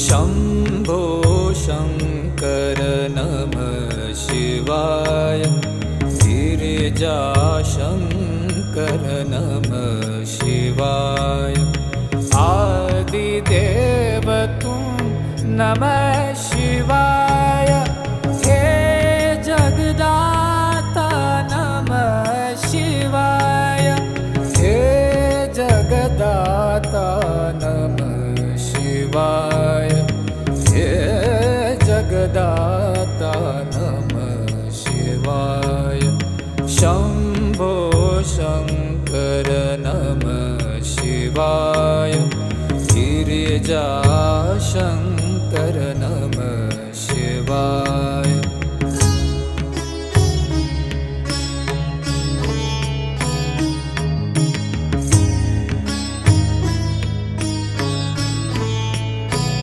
शम्भो शङ्कर नमः शिवाय। गिरिजाशङ्कर नमः शिवाय। आदिदेव तुम नमः शिवाय। हे जगदाता नमः शिवाय। हे जगदाता नमः शिवाय। हे जगदाता नमः शिवाय। शम्भो शङ्कर नमः शिवाय। गिरिजाशङ्कर